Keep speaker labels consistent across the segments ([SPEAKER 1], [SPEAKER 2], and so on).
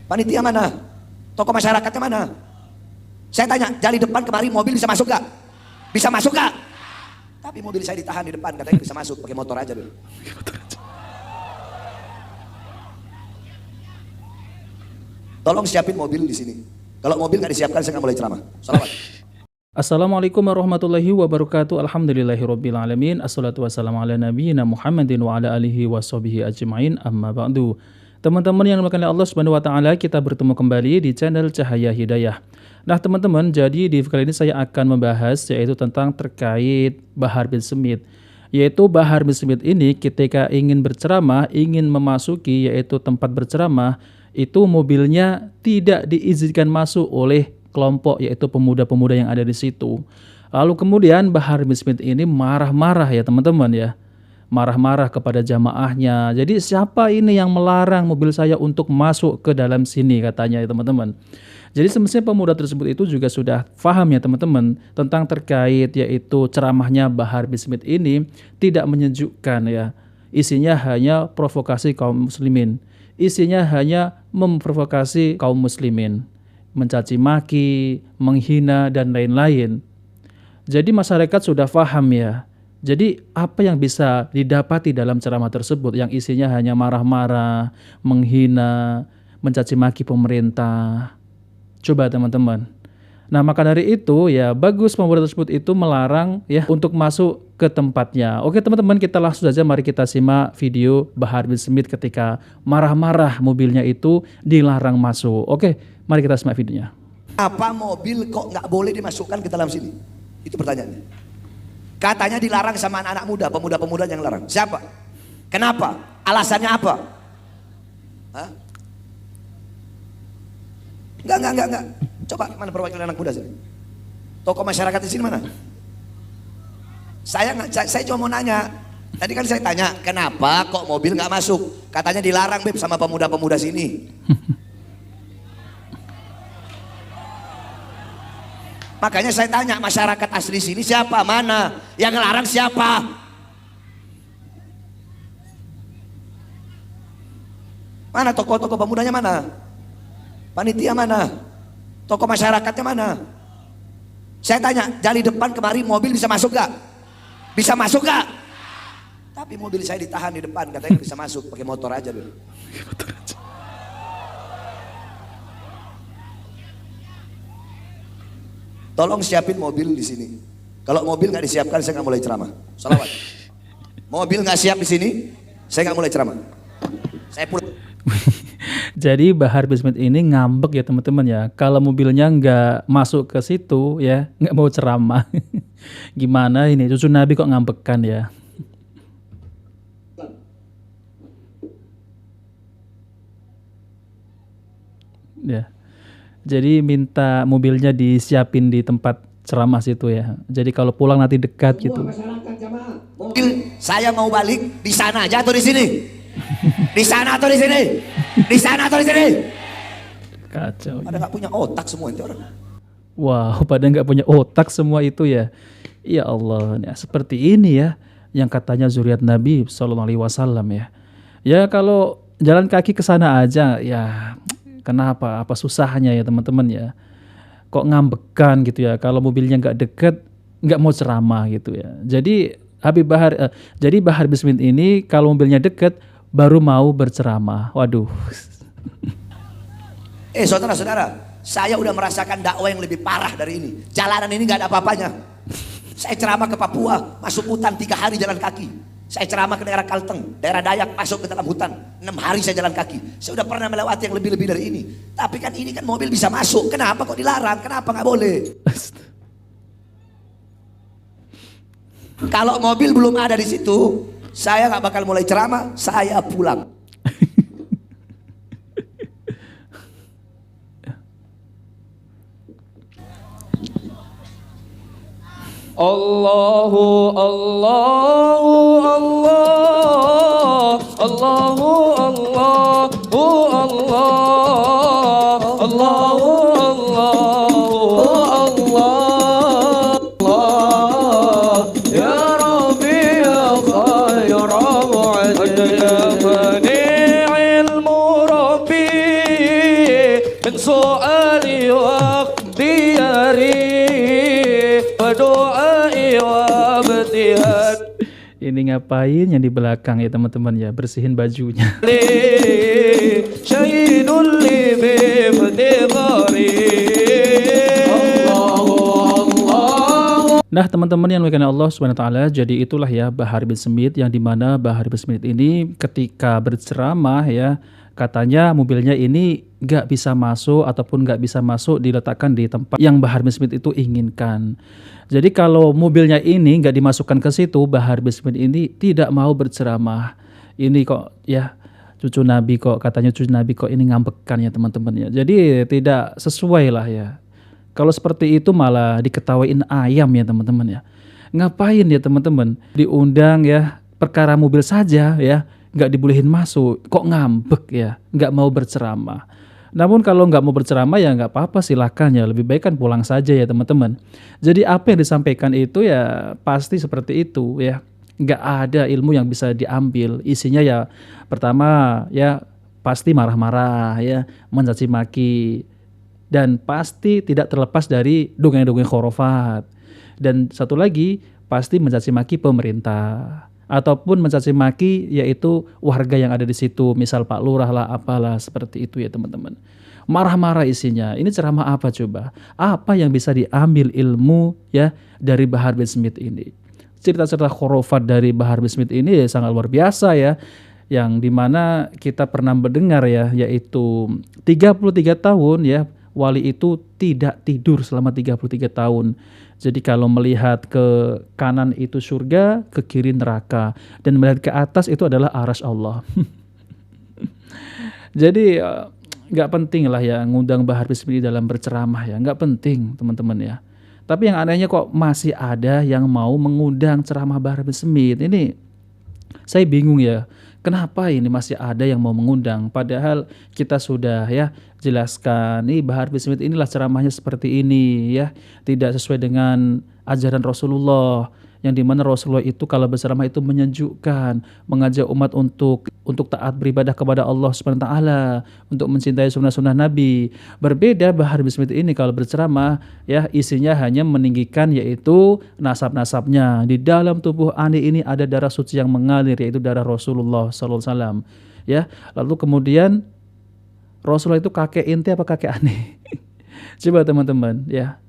[SPEAKER 1] Panitia mana? Tokoh masyarakatnya mana? Saya tanya, dari depan kemari mobil bisa masuk gak? Bisa masuk gak? Tapi mobil saya ditahan di depan, katanya bisa masuk, pakai motor aja dulu. Tolong siapin mobil di sini. Kalau mobil nggak disiapkan, saya nggak boleh ceramah. Salawat.
[SPEAKER 2] Assalamualaikum warahmatullahi wabarakatuh. Alhamdulillahirrabbilalamin. Assalatu wassalamu ala nabiyyina Muhammadin wa ala alihi wa sahbihi ajma'in. Amma ba'du. Teman-teman yang dimuliakan oleh Allah Subhanahu wa taala, kita bertemu kembali di channel Cahaya Hidayah. Nah, teman-teman, jadi di kali ini saya akan membahas yaitu tentang terkait Bahar bin Smith. Yaitu Bahar bin Smith ini ketika ingin berceramah, ingin memasuki yaitu tempat berceramah, itu mobilnya tidak diizinkan masuk oleh kelompok yaitu pemuda-pemuda yang ada di situ. Lalu kemudian Bahar bin Smith ini marah-marah ya teman-teman ya. Marah-marah kepada jamaahnya. Jadi siapa ini yang melarang mobil saya untuk masuk ke dalam sini katanya ya teman-teman. Jadi semestinya pemuda tersebut itu juga sudah paham ya teman-teman tentang terkait yaitu ceramahnya Bahar bin Smith ini tidak menyejukkan ya. Isinya hanya provokasi kaum muslimin. Isinya hanya memprovokasi kaum muslimin, mencaci maki, menghina dan lain-lain. Jadi masyarakat sudah paham ya. Jadi apa yang bisa didapati dalam ceramah tersebut yang isinya hanya marah-marah, menghina, mencaci maki pemerintah. Coba teman-teman. Nah, maka dari itu ya bagus pemuda tersebut itu melarang ya untuk masuk ke tempatnya. Oke teman-teman, kita langsung saja mari kita simak video Bahar bin Smith ketika marah-marah mobilnya itu dilarang masuk. Oke, mari kita simak videonya.
[SPEAKER 1] Apa mobil kok nggak boleh dimasukkan ke dalam sini? Itu pertanyaannya. Katanya dilarang sama anak-anak muda, pemuda-pemuda yang larang. Siapa? Kenapa? Alasannya apa? Hah? Enggak. Coba mana perwakilan anak muda sini? Tokoh masyarakat di sini mana? Saya cuma mau nanya. Tadi kan saya tanya, kenapa kok mobil nggak masuk? Katanya dilarang Beb sama pemuda-pemuda sini. Makanya saya tanya, masyarakat asli sini siapa? Mana? Yang ngelarang siapa? Mana tokoh-tokoh pemudanya mana? Panitia mana? Tokoh masyarakatnya mana? Saya tanya, dari depan kemari mobil bisa masuk gak? Bisa masuk gak? Tapi mobil saya ditahan di depan, katanya bisa masuk, pakai motor aja dulu. Tolong siapin mobil di sini. Kalau mobil nggak disiapkan, saya nggak mulai ceramah. Salawat. Mobil nggak siap di sini, saya nggak mulai ceramah. Saya pulang.
[SPEAKER 2] Jadi Bahar bin Smith ini ngambek ya teman-teman ya. Kalau mobilnya nggak masuk ke situ ya, nggak mau ceramah. Gimana ini? Cucu Nabi kok ngambekan ya? Ya. Jadi minta mobilnya disiapin di tempat ceramah situ ya. Jadi kalau pulang nanti dekat gitu.
[SPEAKER 1] Mobil saya mau balik di sana aja atau di sini? Di sana atau di sini? Di sana atau di sini?
[SPEAKER 2] Kacau.
[SPEAKER 1] Pada nggak punya otak semua itu orang.
[SPEAKER 2] Wow, pada nggak punya otak semua itu ya. Ya Allah, ya, seperti ini ya yang katanya zuriat Nabi Shallallahu Alaihi Wasallam ya. Ya kalau jalan kaki ke sana aja ya. Kenapa? Apa susahnya ya teman-teman ya? Kok ngambekan gitu ya? Kalau mobilnya nggak deket, nggak mau ceramah gitu ya. Jadi Bahar bin Smith ini kalau mobilnya deket baru mau berceramah. Waduh.
[SPEAKER 1] Saudara-saudara, saya udah merasakan dakwah yang lebih parah dari ini. Jalanan ini nggak ada apa-apanya. Saya ceramah ke Papua, masuk hutan 3 hari jalan kaki. Saya ceramah ke daerah Kalteng, daerah Dayak, masuk ke dalam hutan 6 hari saya jalan kaki. Saya udah pernah melewati yang lebih-lebih dari ini. Tapi kan ini kan mobil bisa masuk, kenapa kok dilarang? Kenapa nggak boleh? Kalau mobil belum ada di situ, saya nggak bakal mulai ceramah, saya pulang.
[SPEAKER 3] Allahu Allahu Allah Allahu Allahu Allah Allahu Allah Allah ya Rabbi ya khayra mu'adil ya mani'il murabbi من سؤالي واختياري ودعائي وابتهالي
[SPEAKER 2] Ini ngapain yang di belakang ya teman-teman ya, bersihin bajunya.
[SPEAKER 3] شهيد لي بافتقاري
[SPEAKER 2] Nah teman-teman yang dimuliakan Allah Subhanahu wa taala, jadi itulah ya Bahar bin Smith, yang dimana Bahar bin Smith ini ketika berceramah ya, katanya mobilnya ini nggak bisa masuk ataupun nggak bisa masuk diletakkan di tempat yang Bahar bin Smith itu inginkan. Jadi kalau mobilnya ini nggak dimasukkan ke situ, Bahar bin Smith ini tidak mau berceramah. Ini kok ya cucu Nabi kok, katanya cucu Nabi kok ini ngambekan ya teman-teman ya. Jadi tidak sesuai lah ya. Kalau seperti itu malah diketawain ayam ya teman-teman ya. Ngapain ya teman-teman diundang ya, perkara mobil saja ya nggak dibolehin masuk, kok ngambek ya, nggak mau berceramah. Namun kalau nggak mau berceramah ya nggak apa-apa, silakan ya, lebih baik kan pulang saja ya teman-teman. Jadi apa yang disampaikan itu ya pasti seperti itu ya, nggak ada ilmu yang bisa diambil. Isinya ya pertama ya pasti marah-marah ya, mencaci maki, dan pasti tidak terlepas dari dongeng-dongeng khurafat. Dan satu lagi pasti mencaci maki pemerintah ataupun mencaci maki yaitu warga yang ada di situ, misal Pak Lurah lah apalah, seperti itu ya teman-teman. Marah-marah isinya. Ini ceramah apa coba? Apa yang bisa diambil ilmu ya dari Bahar bin Smith ini? Cerita-cerita khurafat dari Bahar bin Smith ini ya sangat luar biasa ya, yang dimana kita pernah mendengar ya, yaitu 33 tahun ya wali itu tidak tidur selama 33 tahun. Jadi kalau melihat ke kanan itu surga, ke kiri neraka, dan melihat ke atas itu adalah arsy Allah. Jadi nggak penting lah ya ngundang Bahar bin Smith dalam berceramah ya, nggak penting teman-teman ya. Tapi yang anehnya kok masih ada yang mau mengundang ceramah Bahar bin Smith. Ini saya bingung ya. Kenapa ini masih ada yang mau mengundang? Padahal kita sudah ya jelaskan, nih Bahar bin Smith inilah ceramahnya seperti ini ya, tidak sesuai dengan ajaran Rasulullah, yang dimana Rasulullah itu kalau berceramah itu menyejukkan, mengajak umat untuk taat beribadah kepada Allah Subhanahu wa taala, untuk mencintai sunnah-sunnah Nabi. Berbeda Bahar bin Smith ini kalau berceramah ya isinya hanya meninggikan yaitu nasab-nasabnya. Di dalam tubuh Ani ini ada darah suci yang mengalir, yaitu darah Rasulullah sallallahu alaihi wasallam. Ya, lalu kemudian Rasulullah itu kakek inti apa kakek Ani? Coba teman-teman ya.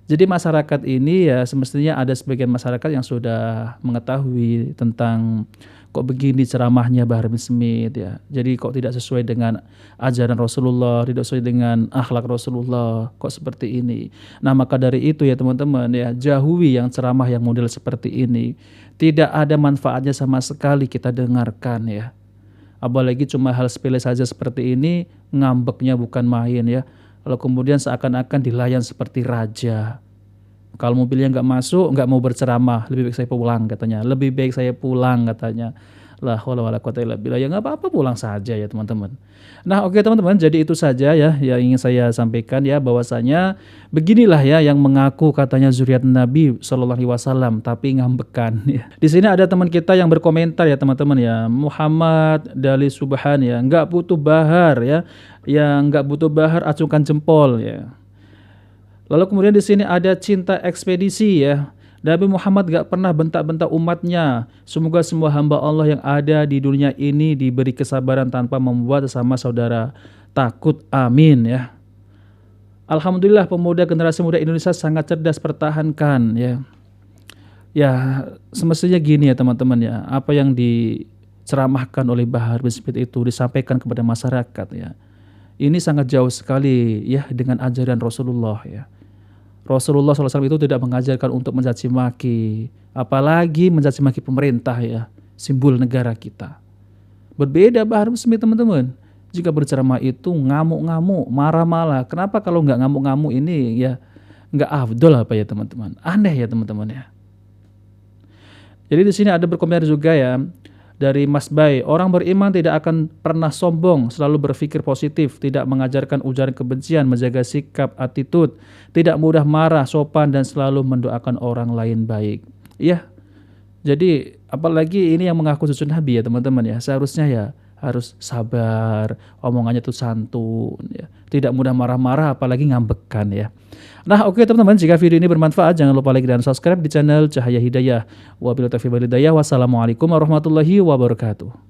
[SPEAKER 2] Jadi masyarakat ini ya semestinya ada sebagian masyarakat yang sudah mengetahui tentang kok begini ceramahnya Bahar bin Smith ya. Jadi kok tidak sesuai dengan ajaran Rasulullah, tidak sesuai dengan akhlak Rasulullah, kok seperti ini. Nah maka dari itu ya teman-teman ya, jauhi yang ceramah yang model seperti ini. Tidak ada manfaatnya sama sekali kita dengarkan ya. Apalagi cuma hal sepele saja seperti ini, ngambeknya bukan main ya. Lalu kemudian seakan-akan dilayan seperti raja. Kalau mobilnya nggak masuk, nggak mau berceramah, lebih baik saya pulang katanya. Lebih baik saya pulang katanya. La haula wala quwata illa billah. Ya nggak apa-apa, pulang saja ya teman-teman. Nah oke teman-teman, jadi itu saja ya yang ingin saya sampaikan ya, bahwasanya beginilah ya yang mengaku katanya zuriat Nabi Shallallahu Alaihi Wasallam tapi ngambekan ya. Di sini ada teman kita yang berkomentar ya teman-teman ya, Muhammad Dali Subhan ya, nggak butuh Bahar ya, yang nggak butuh Bahar acungkan jempol ya. Lalu kemudian di sini ada Cinta Ekspedisi ya, Nabi Muhammad gak pernah bentak-bentak umatnya. Semoga semua hamba Allah yang ada di dunia ini diberi kesabaran tanpa membuat sesama saudara takut. Amin ya. Alhamdulillah pemuda generasi muda Indonesia sangat cerdas, pertahankan ya. Ya semestinya gini ya teman-teman ya, apa yang diceramahkan oleh Bahar bin Smith itu disampaikan kepada masyarakat ya. Ini sangat jauh sekali ya dengan ajaran Rasulullah ya. Rasulullah SAW itu tidak mengajarkan untuk mencaci maki, apalagi mencaci maki pemerintah ya, simbol negara kita. Berbeda Bahar bin Smith teman-teman. Jika berceramah itu ngamuk-ngamuk, marah-marah. Kenapa kalau nggak ngamuk-ngamuk ini ya nggak afdol apa ya teman-teman? Aneh ya teman-teman ya. Jadi di sini ada berkomentar juga ya dari Mas Bay, orang beriman tidak akan pernah sombong, selalu berpikir positif, tidak mengajarkan ujaran kebencian, menjaga sikap, attitude, tidak mudah marah, sopan, dan selalu mendoakan orang lain baik. Iya, jadi apalagi ini yang mengaku cucu Nabi ya teman-teman ya, seharusnya ya harus sabar, omongannya tuh santun ya. Tidak mudah marah-marah apalagi ngambekan ya. Nah, oke teman-teman, jika video ini bermanfaat jangan lupa like dan subscribe di channel Cahaya Hidayah. Wabillahi taufiq wal hidayah. Wassalamualaikum warahmatullahi wabarakatuh.